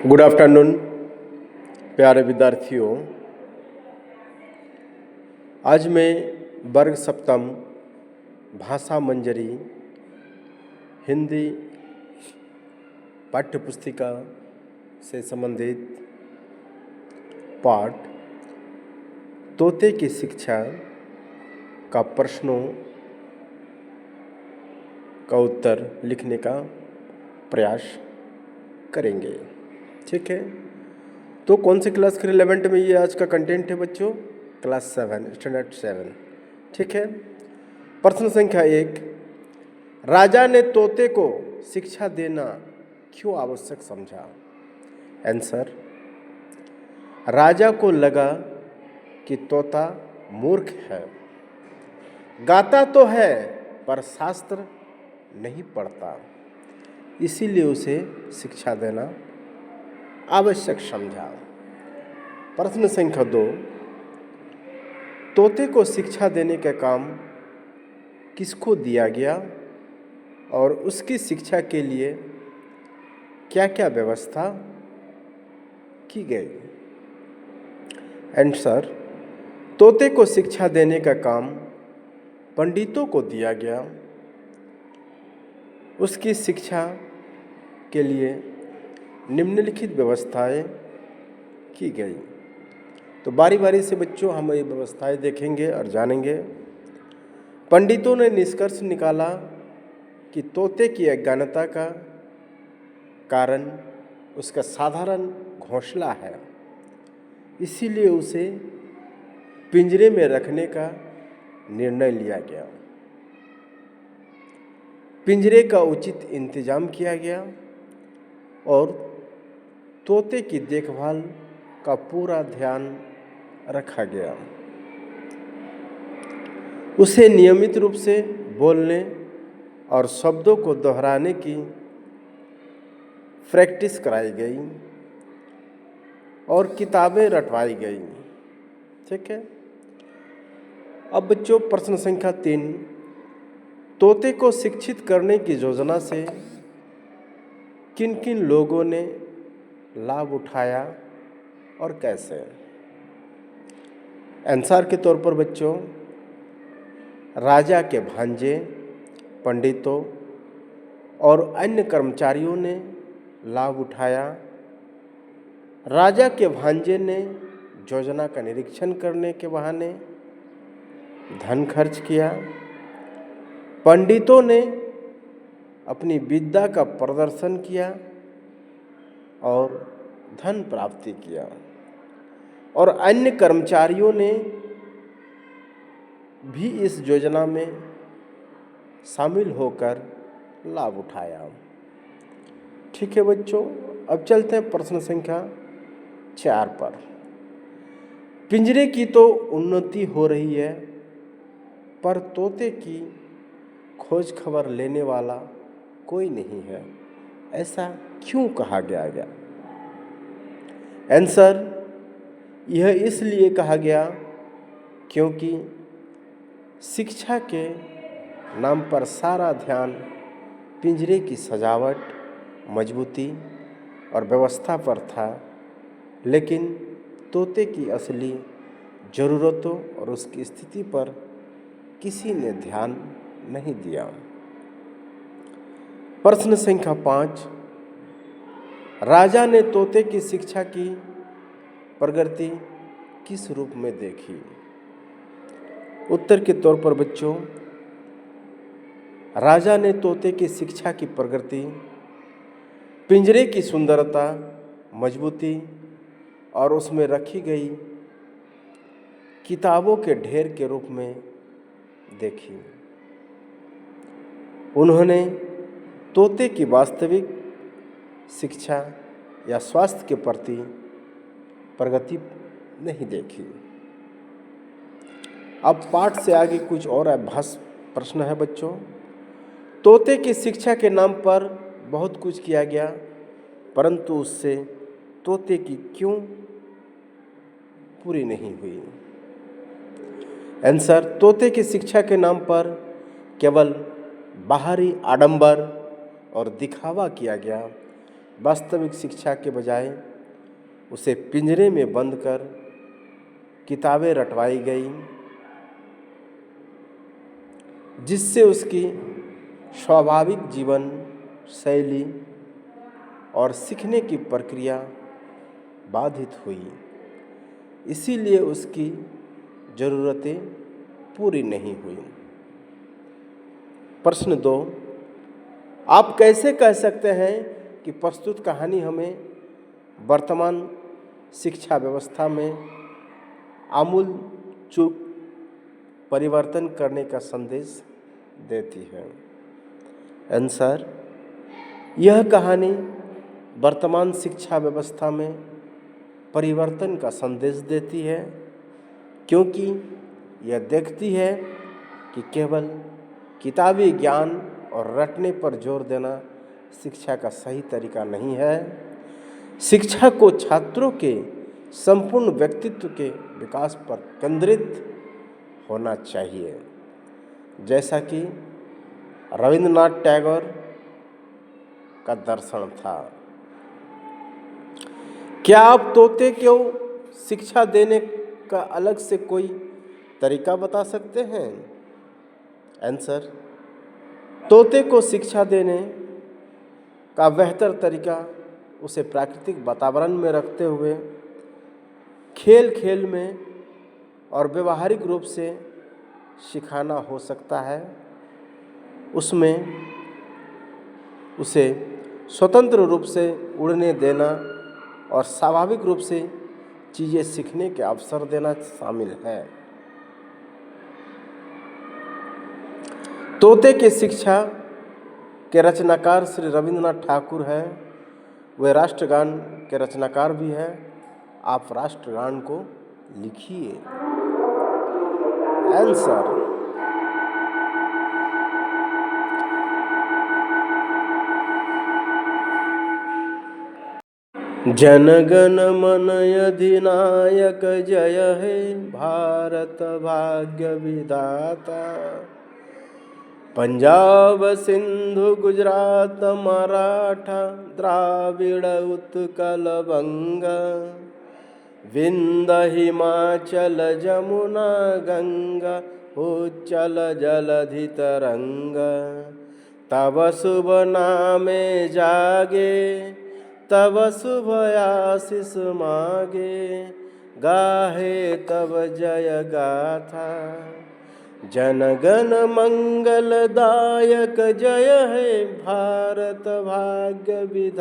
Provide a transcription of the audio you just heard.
Good afternoon प्यारे विद्यार्थियों। आज मैं वर्ग सप्तम भाषा मंजरी हिंदी पाठ्य पुस्तिका से संबंधित पाठ तोते की शिक्षा का प्रश्नों का उत्तर लिखने का प्रयास करेंगे। ठीक है, तो कौन सी क्लास के रिलेवेंट में ये आज का कंटेंट है बच्चों? Class 7 standard 7। ठीक है, प्रश्न संख्या 1, राजा ने तोते को शिक्षा देना क्यों आवश्यक समझा? आंसर, राजा को लगा कि तोता मूर्ख है, गाता तो है पर शास्त्र नहीं पढ़ता, इसीलिए उसे शिक्षा देना आवश्यक समझा। प्रश्न संख्या 2, तोते को शिक्षा देने का काम किसको दिया गया और उसकी शिक्षा के लिए क्या क्या व्यवस्था की गई? आंसर, तोते को शिक्षा देने का काम पंडितों को दिया गया। उसकी शिक्षा के लिए निम्नलिखित व्यवस्थाएं की गई। तो बारी बारी से बच्चों हम ये व्यवस्थाएं देखेंगे और जानेंगे। पंडितों ने निष्कर्ष निकाला कि तोते की अज्ञानता का कारण उसका साधारण घोंसला है, इसीलिए उसे पिंजरे में रखने का निर्णय लिया गया। पिंजरे का उचित इंतजाम किया गया और तोते की देखभाल का पूरा ध्यान रखा गया। उसे नियमित रूप से बोलने और शब्दों को दोहराने की प्रैक्टिस कराई गई और किताबें रटवाई गई। ठीक है, अब बच्चों प्रश्न संख्या 3, तोते को शिक्षित करने की योजना से किन किन लोगों ने लाभ उठाया और कैसे? आंसर के तौर पर बच्चों, राजा के भांजे, पंडितों और अन्य कर्मचारियों ने लाभ उठाया। राजा के भांजे ने योजना का निरीक्षण करने के बहाने धन खर्च किया। पंडितों ने अपनी विद्या का प्रदर्शन किया और धन प्राप्ति किया और अन्य कर्मचारियों ने भी इस योजना में शामिल होकर लाभ उठाया। ठीक है बच्चों, अब चलते हैं प्रश्न संख्या 4 पर। पिंजरे की तो उन्नति हो रही है, पर तोते की खोज खबर लेने वाला कोई नहीं है, ऐसा क्यों कहा गया? आंसर, यह इसलिए कहा गया क्योंकि शिक्षा के नाम पर सारा ध्यान पिंजरे की सजावट, मजबूती और व्यवस्था पर था, लेकिन तोते की असली ज़रूरतों और उसकी स्थिति पर किसी ने ध्यान नहीं दिया। प्रश्न संख्या 5, राजा ने तोते की शिक्षा की प्रगति किस रूप में देखी? उत्तर के तौर पर बच्चों, राजा ने तोते की शिक्षा की प्रगति पिंजरे की सुंदरता, मजबूती और उसमें रखी गई किताबों के ढेर के रूप में देखी। उन्होंने तोते की वास्तविक शिक्षा या स्वास्थ्य के प्रति प्रगति नहीं देखी। अब पाठ से आगे कुछ और अभ्यास प्रश्न है बच्चों। तोते की शिक्षा के नाम पर बहुत कुछ किया गया, परंतु उससे तोते की क्यों पूरी नहीं हुई? आंसर, तोते की शिक्षा के नाम पर केवल बाहरी आडंबर और दिखावा किया गया, वास्तविक शिक्षा के बजाय उसे पिंजरे में बंद कर किताबें रटवाई गई, जिससे उसकी स्वाभाविक जीवन शैली और सीखने की प्रक्रिया बाधित हुई। इसीलिए उसकी ज़रूरतें पूरी नहीं हुई। प्रश्न 2, आप कैसे कह सकते हैं कि प्रस्तुत कहानी हमें वर्तमान शिक्षा व्यवस्था में आमूल चूक परिवर्तन करने का संदेश देती है? आंसर, यह कहानी वर्तमान शिक्षा व्यवस्था में परिवर्तन का संदेश देती है, क्योंकि यह देखती है कि केवल किताबी ज्ञान और रटने पर जोर देना शिक्षा का सही तरीका नहीं है। शिक्षा को छात्रों के संपूर्ण व्यक्तित्व के विकास पर केंद्रित होना चाहिए, जैसा कि रविंद्रनाथ टैगोर का दर्शन था। क्या आप तोते को शिक्षा देने का अलग से कोई तरीका बता सकते हैं? आंसर, तोते को शिक्षा देने का बेहतर तरीका उसे प्राकृतिक वातावरण में रखते हुए खेल खेल में और व्यवहारिक रूप से सिखाना हो सकता है। उसमें उसे स्वतंत्र रूप से उड़ने देना और स्वाभाविक रूप से चीज़ें सीखने के अवसर देना शामिल है। तोते की शिक्षा के रचनाकार श्री रविंद्रनाथ ठाकुर हैं। वे राष्ट्रगान के रचनाकार भी हैं। आप राष्ट्रगान को लिखिए। आंसर, जनगण मन अधिनायक जय हे भारत भाग्य विधाता। पंजाब सिंधु गुजरात मराठा द्राविड़ उत्कल बंगा। विंध हिमाचल जमुना गंगा उच्चल जलधि तरंगा। तब शुभ नामे जागे तब शुभ आशीष मागे। गाहे तब जय गाथा जनगण मंगलदायक जय हे भारत भाग्य विधाता।